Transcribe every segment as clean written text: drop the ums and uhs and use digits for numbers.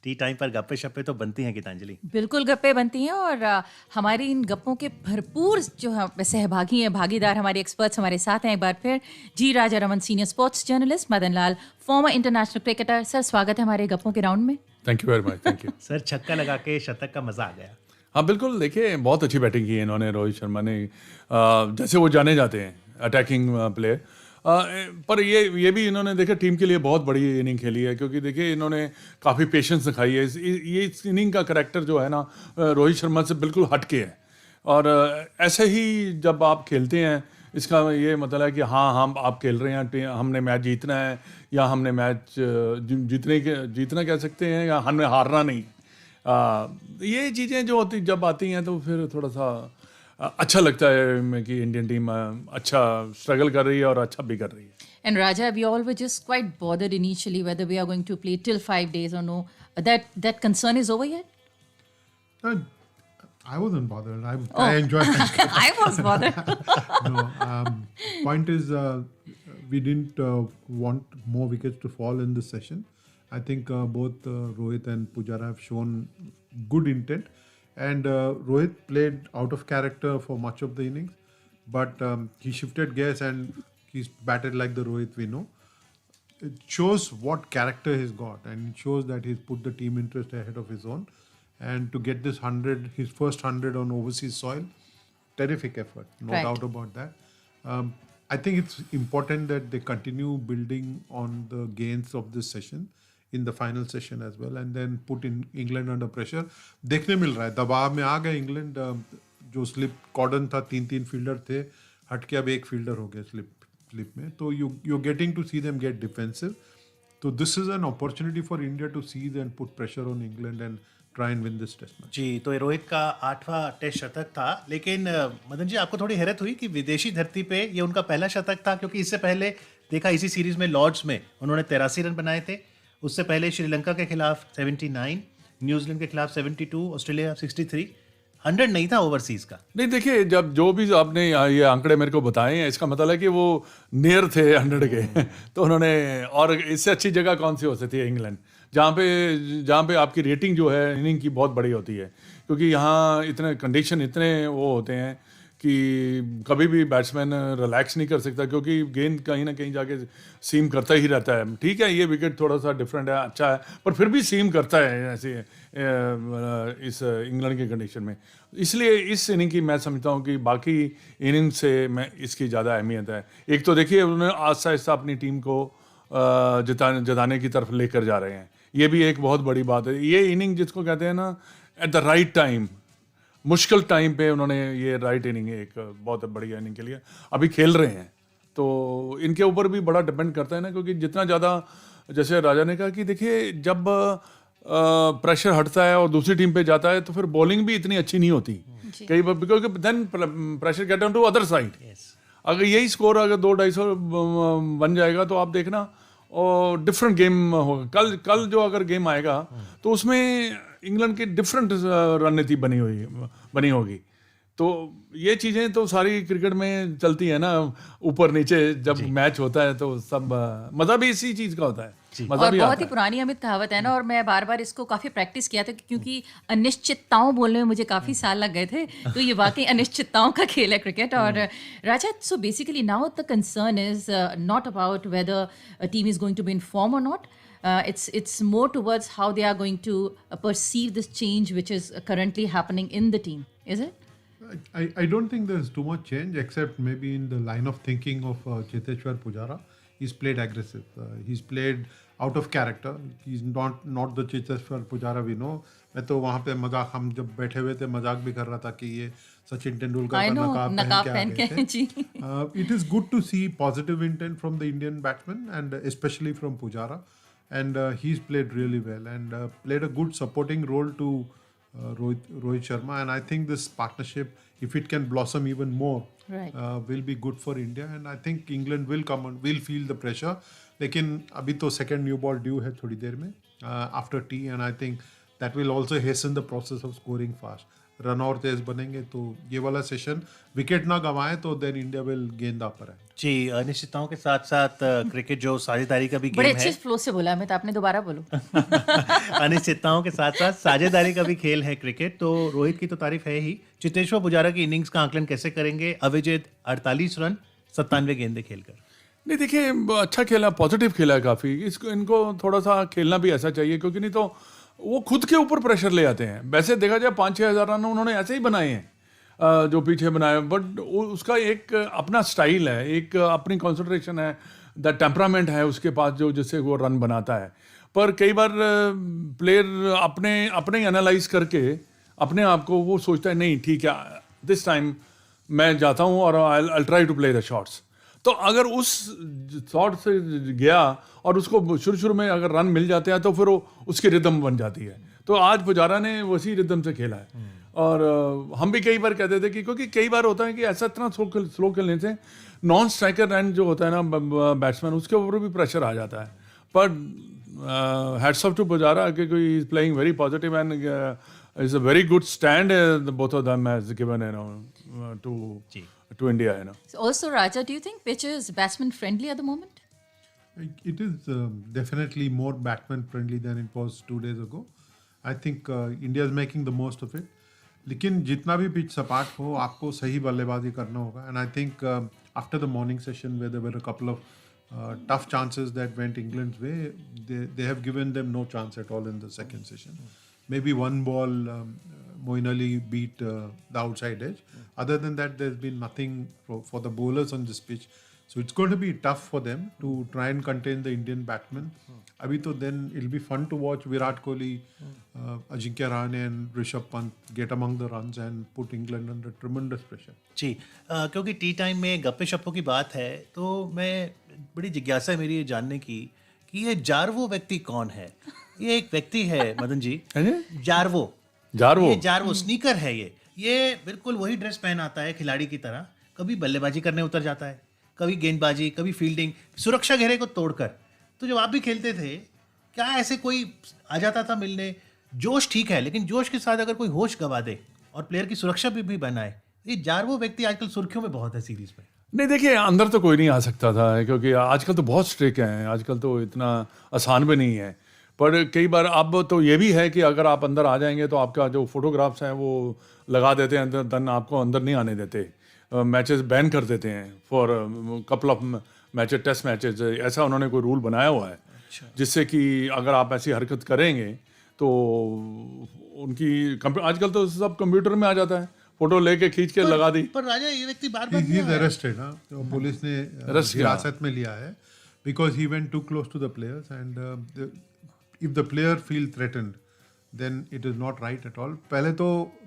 T time पर गप्पे शप्पे तो बनती हैं गीतांजलि। बिल्कुल गप्पे बनती हैं और हमारी इन गप्पों के भरपूर जो सहभागी हैं, भागीदार हमारे एक्सपर्ट्स हमारे साथ हैं एक बार फिर। जी Raja Raman, senior sports journalist, Madan Lal, former international cricketer. Sir, स्वागत है हमारे गप्पों के राउंड में। Thank you very much, thank you. Sir, छक्का लगा के शतक का मजा आ गया। हाँ बिल्कुल, देखिए बहुत अच्छी बैटिंग की है इन्होंने, रोहित शर्मा ने। जैसे वो जाने जाते हैं अटैकिंग प्लेयर, पर ये भी इन्होंने देखिए टीम के लिए बहुत बड़ी इनिंग खेली है, क्योंकि देखिए इन्होंने काफ़ी पेशेंस दिखाई है। इस इनिंग का करैक्टर जो है ना, रोहित शर्मा से बिल्कुल हट के है। और ऐसे ही जब आप खेलते हैं, इसका ये मतलब है कि हाँ हम आप खेल रहे हैं, हमने मैच जीतना है, या हमने मैच जीतना कह सकते हैं, या हमने हारना नहीं। ये चीज़ें जो होती जब आती हैं तो फिर थोड़ा सा अच्छा लगता है कि इंडियन टीम अच्छा स्ट्रगल कर रही है और अच्छा भी कर रही है। And Raja, we all were just quite bothered initially whether we are going to play till 5 days or no. That concern is over yet? I wasn't bothered. I enjoyed it. I was bothered. No, point is, we didn't want more wickets to fall in this session. I think both Rohit and Pujara have shown good intent, and Rohit played out of character for much of the innings, but he shifted gears and he's batted like the Rohit we know. It shows what character he's got, and it shows that he's put the team interest ahead of his own. And to get this 100, his first 100 on overseas soil, terrific effort, no Right. doubt about that. I think it's important that they continue building on the gains of this session in the final session as well, and then put in England under pressure. देखने मिल रहा है, दबाव में आ गए England. जो slip कॉर्डन था, 3 fielder थे, हट के अब एक फील्डर हो गया स्लिप में, तो you getting to see them get defensive. तो this is an opportunity for India to seize and put pressure on England and try and win this test match. जी, तो ये रोहित का 8वां टेस्ट शतक था, लेकिन मदन जी आपको थोड़ी हैरत हुई कि विदेशी धरती पे ये उनका पहला शतक था, क्योंकि इससे पहले देखा इसी सीरीज में लॉर्ड्स में उन्होंने 83 रन बनाए थे। उससे पहले श्रीलंका के खिलाफ 79, न्यूजीलैंड के खिलाफ 72, ऑस्ट्रेलिया 63। 100 नहीं था ओवरसीज का। नहीं देखिए, जब जो भी आपने ये आंकड़े मेरे को बताए हैं, इसका मतलब है कि वो नियर थे 100 के। तो उन्होंने, और इससे अच्छी जगह कौन सी हो सकती है इंग्लैंड, जहाँ पे आपकी रेटिंग जो है इनिंग की बहुत बड़ी होती है, क्योंकि यहाँ इतने कंडीशन इतने वो होते हैं कि कभी भी बैट्समैन रिलैक्स नहीं कर सकता, क्योंकि गेंद कहीं ना कहीं जाके सीम करता ही रहता है। ठीक है, ये विकेट थोड़ा सा डिफरेंट है, अच्छा है, पर फिर भी सीम करता है ऐसे इस इंग्लैंड की कंडीशन में। इसलिए इस इनिंग की मैं समझता हूँ कि बाकी इनिंग से मैं इसकी ज़्यादा अहमियत है। एक तो देखिए उन्होंने आहिस्ता आहिस्ता अपनी टीम को जताने की तरफ लेकर जा रहे हैं, ये भी एक बहुत बड़ी बात है। ये इनिंग जिसको कहते हैं ना, एट द राइट टाइम, मुश्किल टाइम पे उन्होंने ये राइट इनिंग एक बहुत बढ़िया इनिंग के लिए अभी खेल रहे हैं। तो इनके ऊपर भी बड़ा डिपेंड करता है ना, क्योंकि जितना ज़्यादा, जैसे राजा ने कहा कि देखिए जब प्रेशर हटता है और दूसरी टीम पे जाता है तो फिर बॉलिंग भी इतनी अच्छी नहीं होती कई बार, because then pressure get on to other side. अगर यही स्कोर अगर 200-250 बन जाएगा तो आप देखना और डिफरेंट गेम होगा। कल जो अगर गेम आएगा तो उसमें इंग्लैंड की डिफरेंट रणनीति बनी होगी। तो ये चीज़ें तो सारी क्रिकेट में चलती है ना, ऊपर नीचे जब मैच होता है तो सब मज़ा भी इसी चीज़ का होता है। मज़ा और भी बहुत आता ही पुरानी अमित कहावत है ना, और मैं बार बार इसको काफ़ी प्रैक्टिस किया था, क्योंकि अनिश्चितताओं बोलने में मुझे काफ़ी साल लग गए थे। तो ये वाकई अनिश्चितताओं का खेल है क्रिकेट। और Raja, so basically now the concern is not about whether a team is going to be in form और not. It's more towards how they are going to perceive this change which is currently happening in the team, is it? I don't think there's too much change, except maybe in the line of thinking of Cheteshwar Pujara. He's played aggressive. He's played out of character. He's not the Cheteshwar Pujara we know. मैं तो वहाँ पे मजाक, हम जब बैठे हुए थे मजाक भी कर रहा था कि ये सचिन तेंदुलकर का नकाब पहन के आ गए थे। It is good to see positive intent from the Indian batsmen, and especially from Pujara. And he's played really well and played a good supporting role to Rohit Sharma. And I think this partnership, if it can blossom even more, Right. will be good for India. And I think England will come on, will feel the pressure. लेकिन अभी तो second new ball due है थोड़ी देर में after tea, and I think that will also hasten the process of scoring fast. Run और तेज बनेंगे तो ये वाला सेशन विकेट ना गंवाए तो then India will gain the upper hand. जी, अनिश्चितताओं के साथ साथ क्रिकेट जो साझेदारी का भी बड़े गेम अच्छे है, फ्लो से बोला मैं तो, आपने दोबारा बोलो। अनिश्चितताओं के साथ साथ साझेदारी का भी खेल है क्रिकेट। तो रोहित की तो तारीफ है ही, चेतेश्वर पुजारा की इनिंग्स का आकलन कैसे करेंगे? अविजेत 48 रन 97 गेंदें खेलकर। नहीं देखिए, अच्छा खेला, पॉजिटिव खेला है काफ़ी। इसको इनको थोड़ा सा खेलना भी ऐसा चाहिए, क्योंकि नहीं तो वो खुद के ऊपर प्रेशर ले आते हैं। वैसे देखा जाए 5-6 हज़ार रन उन्होंने ऐसे ही बनाए हैं, जो पीछे बनाए, बट उसका एक अपना स्टाइल है, एक अपनी कंसंट्रेशन है, द टेम्परामेंट है उसके पास जो जिससे वो रन बनाता है। पर कई बार प्लेयर अपने ही एनालाइज करके अपने आप को वो सोचता है नहीं ठीक है, दिस टाइम मैं जाता हूँ और I try to play the shots. तो अगर उस शॉट से गया और उसको शुरू में अगर रन मिल जाते हैं तो फिर वो उसकी रिदम बन जाती है। तो आज पुजारा ने उसी रिदम से खेला है। और हम भी कई बार कहते थे कि क्योंकि कई बार होता है कि ऐसा इतना स्लो खेलने से नॉन स्ट्राइकर एंड जो होता है ना बैट्समैन, उसके ऊपर भी प्रेशर आ जाता है। पर हैट्स ऑफ टू पुजारा कि कोई is playing very positive and is a very good stand both of them has given to India, So also, Raja, do you think pitch is batsman friendly at the moment? It is definitely more batsman friendly than it was 2 days ago. I think India is making the most of it. लेकिन जितना भी pitch सपाट हो आपको सही बल्लेबाजी करना होगा। And I think after the morning session where there were a couple of tough chances that went England's way, they have given them no chance at all in the second session. Maybe one ball Moeen Ali beat the outside edge. Other than that, there's been nothing for the bowlers on this pitch. So it's going to be tough for them to try and contain the Indian batsmen. Abhi to then it'll be fun to watch Virat Kohli, Ajinkya Rahane and Rishabh Pant get among the runs and put England under tremendous pressure. जी, क्योंकि T time में गप्पे शप्पों की बात है तो मैं बड़ी जिज्ञासा है मेरी ये जानने की कि ये जारवो व्यक्ति कौन है? ये एक व्यक्ति है मदन जी, जारवो। ये जारवो स्नीकर है। ये बिल्कुल वही ड्रेस पहन आता है खिलाड़ी की तरह, कभी बल्लेबाजी करने उतर जाता है, कभी गेंदबाजी, कभी फील्डिंग, सुरक्षा घेरे को तोड़कर। तो जब आप भी खेलते थे क्या ऐसे कोई आ जाता था मिलने? जोश ठीक है, लेकिन जोश के साथ अगर कोई होश गवा दे और प्लेयर की सुरक्षा भी बनाए, ये जारवो व्यक्ति आजकल सुर्खियों में बहुत है सीरीज में। नहीं देखिए, अंदर तो कोई नहीं आ सकता था क्योंकि आजकल तो बहुत स्ट्रिक्ट हैं, आजकल तो इतना आसान भी नहीं है। पर कई बार अब तो ये भी है कि अगर आप अंदर आ जाएंगे तो आपका जो फोटोग्राफ्स हैं वो लगा देते हैं अंदर, देन आपको अंदर नहीं आने देते, मैचेस बैन कर देते हैं for couple of matches, test matches. ऐसा उन्होंने कोई रूल बनाया हुआ है जिससे कि अगर आप ऐसी हरकत करेंगे तो उनकी आजकल तो सब कंप्यूटर में आ जाता है, फोटो लेके खींच के लगा दी। पर राजा ये व्यक्ति बार-बार he is arrested ना, तो पुलिस ने हिरासत में लिया है because he went too close to the players and if the player feel threatened then it is not right at all. पहले तो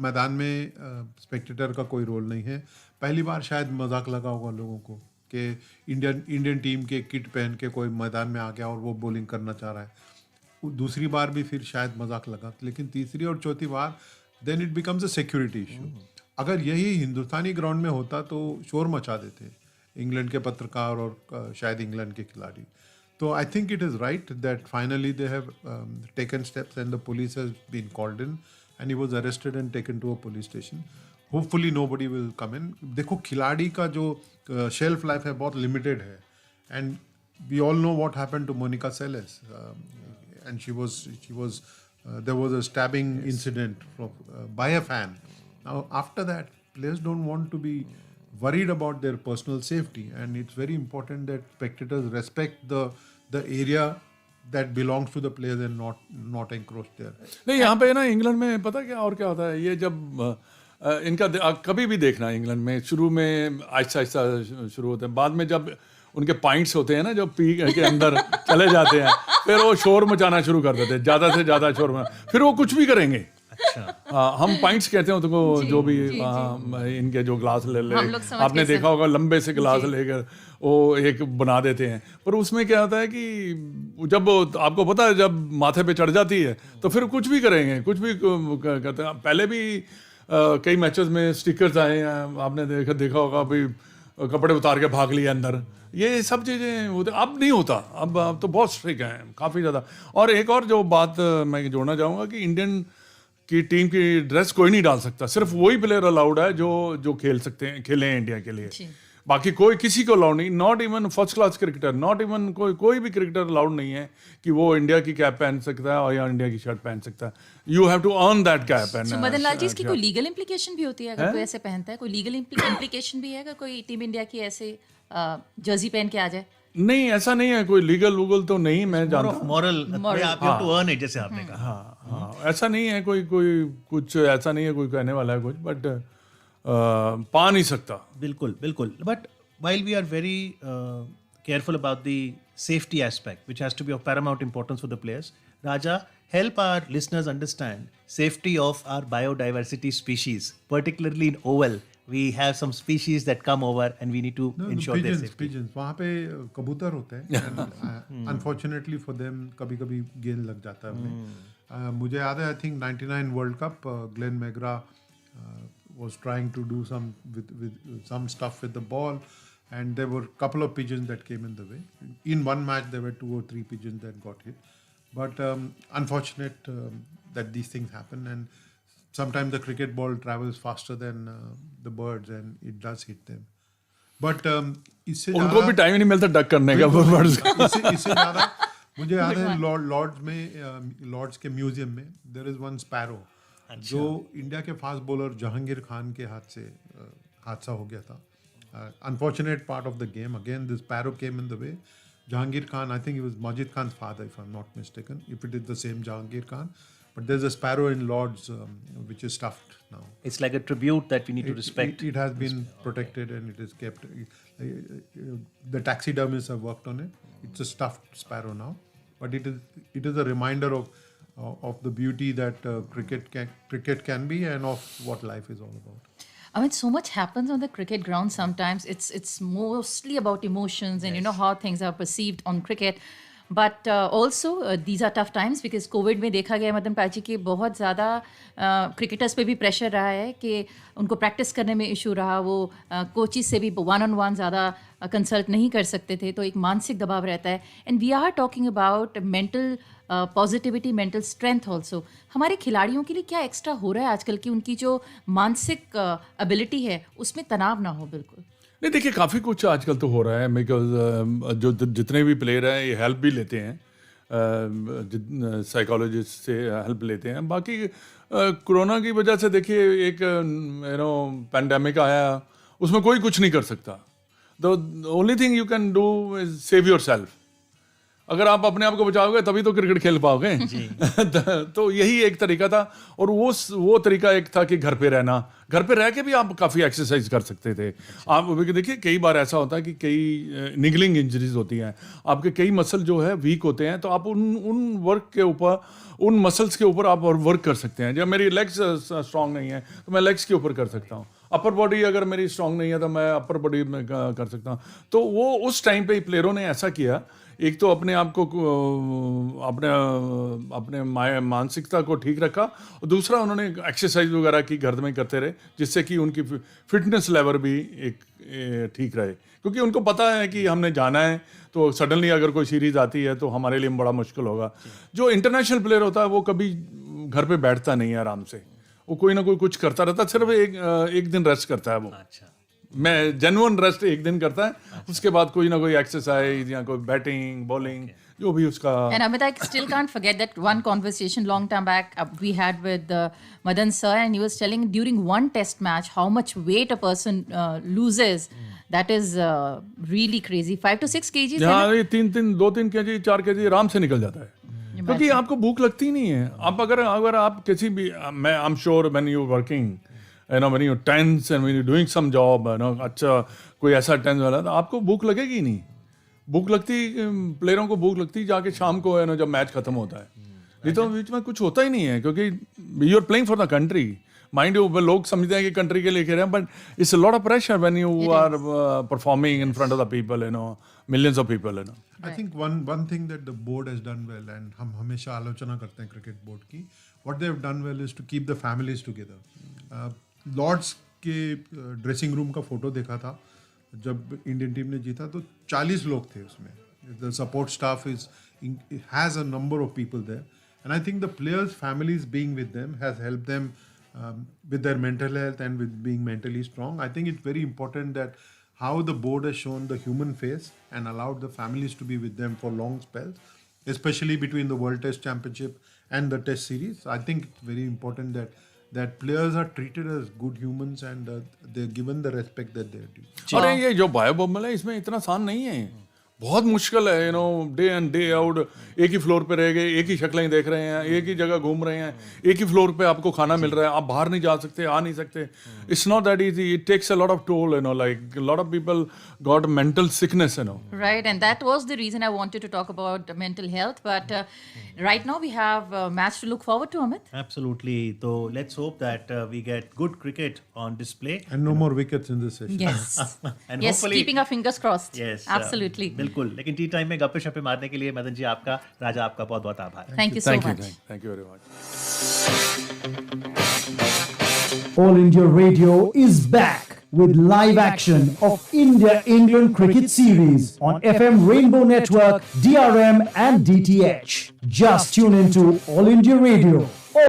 मैदान में स्पेक्टेटर का कोई रोल नहीं है। पहली बार शायद मजाक लगा होगा लोगों को कि इंडियन टीम के किट पहन के कोई मैदान में आ गया और वो बॉलिंग करना चाह रहा है। दूसरी बार भी फिर शायद मजाक लगा, लेकिन तीसरी और चौथी बार then it becomes a security issue. अगर यही हिंदुस्तानी ग्राउंड में होता तो शोर मचा देते इंग्लैंड के पत्रकार और शायद इंग्लैंड के खिलाड़ी। तो I think it is right that finally they have taken steps and the police has been called in and he was arrested and taken to a police station. Hopefully nobody will come in. देखो खिलाड़ी का जो shelf life है बहुत limited है and we all know what happened to Monica Seles and she was there was a stabbing incident by a fan. Now after that players don't want to be worried about their personal safety and it's very important that spectators respect the area that belongs to the players and not encroach there. नहीं, यहाँ पे ना England में पता क्या और क्या होता है, ये जब इनका कभी भी देखना इंग्लैंड में शुरू में आहिस्ता आहिस्ता शुरू होते हैं, बाद में जब उनके पॉइंट्स होते हैं ना, जब पी के अंदर चले जाते हैं फिर वो शोर मचाना शुरू कर देते हैं, ज़्यादा से ज़्यादा शोर फिर वो कुछ भी करेंगे। अच्छा, हम पॉइंट्स कहते हैं तुमको, जो भी इनके जो ग्लास ले आपने देखा होगा लंबे से ग्लास लेकर वो एक बना देते हैं। पर उसमें क्या होता है कि जब आपको पता है जब माथे पे चढ़ जाती है तो फिर कुछ भी करेंगे, कुछ भी करते हैं। पहले भी कई मैचेस में स्टिकर्स आए हैं, आपने देखा होगा, अभी कपड़े उतार के भाग लिए अंदर, ये सब चीज़ें होते। अब नहीं होता, अब तो बहुत स्ट्रिक्ट हैं काफ़ी ज़्यादा। और एक और जो बात मैं जोड़ना चाहूँगा कि इंडियन कि टीम की ड्रेस कोई नहीं डाल सकता, सिर्फ वही प्लेयर अलाउड है जो खेल सकते हैं, खेले हैं इंडिया के लिए। जी। बाकी कोई किसी को अलाउड नहीं, not even first class cricketer, not even कोई भी क्रिकेटर अलाउड नहीं है कि वो इंडिया की कैप पहन सकता है और या इंडिया की शर्ट पहन सकता है। You have to earn that cap. And so Madan Lal ji, इसकी कोई लीगल इम्प्लीकेशन भी होती है अगर कोई ऐसे पहनता है? कोई लीगल इम्प्लीकेशन भी है अगर कोई टीम इंडिया की ऐसे जर्सी पहन के आ जाए? नहीं, ऐसा नहीं है, कोई लीगल वूगल तो नहीं मैं जानता हूँ। मॉरल आप हैव टू अर्न इट, जैसे आपने कहा। हाँ, ऐसा नहीं है, कोई कुछ ऐसा नहीं है कोई कहने वाला है कुछ, बट पा नहीं सकता। बिल्कुल बिल्कुल, but while we are very careful about the safety aspect, which has to be of paramount importance for the players, Raja, help our listeners understand safety of our biodiversity species, particularly in oval. We have some species that come over and we need to ensure their safety. pigeons, वहाँ पे कबूतर होते हैं। Unfortunately for them, कभी-कभी गेंद लग जाता है उन्हें। मुझे याद है, I think 99 world cup, Glenn McGrath was trying to do some stuff with the ball, and there were a couple of pigeons that came in the way. In one match, there were 2 or 3 pigeons that got hit. But unfortunate that these things happen, and sometimes the cricket ball travels faster than the birds, and it does hit them. But इससे उनको भी time ही नहीं मिलता duck करने का birds का। इससे ज़्यादा मुझे याद है लॉर्ड्स के म्यूजियम में there is one sparrow, जो इंडिया के फास्ट बॉलर जहांगीर खान के हाथ से हादसा हो गया था। Unfortunate part of the game. Again, this sparrow came in the way. Jahangir Khan, I think he was Majid Khan's father, if I'm not mistaken, if it is the same Jahangir Khan. But there's a sparrow in Lord's which is stuffed now. It's like a tribute that we need to respect. It has been protected and it is kept. The taxidermists have worked on it. It's a stuffed sparrow now. But it is a reminder of the beauty that cricket can be and of what life is all about. I mean, so much happens on the cricket ground sometimes. It's mostly about emotions and, you know, how things are perceived on cricket. But also, these are tough times because COVID में देखा गया मदन पाजी कि बहुत ज़्यादा cricketers पे भी pressure रहा है कि उनको प्रैक्टिस करने में इशू रहा, वो कोचिज से भी 1-on-1 ज़्यादा कंसल्ट नहीं कर सकते थे, तो एक मानसिक दबाव रहता है। And we are talking about mental positivity, mental strength also. हमारे खिलाड़ियों के लिए क्या एक्स्ट्रा हो रहा है आजकल की उनकी जो मानसिक एबिलिटी है उसमें तनाव ना हो? बिल्कुल नहीं, देखिए काफ़ी कुछ आजकल तो हो रहा है, बिकॉज जो जितने भी प्लेयर हैं ये हेल्प भी लेते हैं, साइकोलॉजिस्ट से हेल्प लेते हैं। बाकी कोरोना की वजह से देखिए एक पैंडेमिक आया, उसमें कोई कुछ नहीं कर सकता। The only thing you can do is save your self. अगर आप अपने आप को बचाओगे तभी तो क्रिकेट खेल पाओगे। तो यही एक तरीका था, और वो तरीका एक था कि घर पे रहना। घर पे रह के भी आप काफ़ी एक्सरसाइज कर सकते थे। आप देखिए कई बार ऐसा होता है कि कई निगलिंग इंजरीज होती हैं, आपके कई मसल जो है वीक होते हैं, तो आप उन वर्क के ऊपर, उन मसल्स के ऊपर आप वर्क कर सकते हैं। जब मेरी लेग्स स्ट्रांग नहीं है तो मैं लेग्स के ऊपर कर सकता हूँ, अपर बॉडी अगर मेरी स्ट्रांग नहीं है तो मैं अपर बॉडी में कर सकता हूँ। तो वो उस टाइम पे प्लेयरों ने ऐसा किया, एक तो अपने आप को अपने मानसिकता को ठीक रखा, और दूसरा उन्होंने एक्सरसाइज वगैरह की घर में करते रहे, जिससे कि उनकी फिटनेस लेवल भी एक ठीक रहे। क्योंकि उनको पता है कि हमने जाना है, तो सडनली अगर कोई सीरीज आती है तो हमारे लिए बड़ा मुश्किल होगा। जो इंटरनेशनल प्लेयर होता है वो कभी घर पे बैठता नहीं है आराम से, वो कोई ना कोई कुछ करता रहता, सिर्फ एक दिन रेस्ट करता है वो। अच्छा, मैं जेन्युइन रेस्ट एक दिन करता है, उसके बाद कोई ना कोई एक्सरसाइज या कोई बैटिंग बॉलिंग जो भी उसका। And Amit, I still can't forget that one conversation long time back we had with Madan sir, and he was telling during one test match how much weight a person loses. That is really crazy. 5 to 6 kgs. हाँ, ये 2-3 kg 4 kg आराम से निकल जाता है, क्योंकि आपको भूख लगती नहीं है। आप अगर आप किसी भी, मैं I am sure when you working, when you're tense and when you're doing some job, अच्छा कोई ऐसा टेंस वाला, तो आपको भूख लगेगी नहीं। भूख लगती, प्लेयरों को भूख लगती जाके शाम को है जब मैच खत्म होता है। नहीं तो बीच में कुछ होता ही नहीं है, क्योंकि you are playing for the country. Mind you, लोग समझते हैं कि कंट्री के लिए खेल रहे हैं, but it's a lot of pressure when you are performing in front of the people, millions of people. I think one thing that the board has done well, and हम हमेशा आलोचना करते हैं क्रिकेट बोर्ड की, what they have done well is to keep the families together. Lord's के dressing room का photo देखा था जब इंडियन टीम ने जीता, तो 40 लोग थे उसमें। The support staff has a number of people there, And I think the players' families being with them has helped them with their mental health and with being mentally strong. I think it's very important that how the board has shown the human face and allowed the families to be with them for long spells, especially between the World Test Championship and the Test Series. I think it's very important that players are treated as good humans and they're given the respect that they're due. अरे ये जो bio bubble है इसमें इतना आसान नहीं है, बहुत मुश्किल है, डे इन डे आउट एक ही फ्लोर पे रह गए, एक ही शक्लें देख रहे हैं, एक ही जगह घूम रहे हैं, एक ही फ्लोर पे आपको खाना मिल रहा है, आप बाहर नहीं जा सकते, आ नहीं सकते. It's not that easy, it takes a lot of toll, like a lot of people got mental sickness. Right, and that was the reason I wanted to talk about mental health. But right now we have a match to look forward to, Amit. Absolutely. So let's hope that we get good cricket on display. And no more wickets in this session. Yes, And yes, hopefully- keeping our fingers crossed. Yes, absolutely. बिल्कुल. लेकिन T time में गप्पे शप्पे मारने के लिए मदन जी आपका, राजा आपका बहुत बहुत आभार. Thank you so Thank you, much. thank you very much. All India Radio is back with live action of India-England cricket series on FM Rainbow Network, DRM and DTH. Just tune into All India Radio.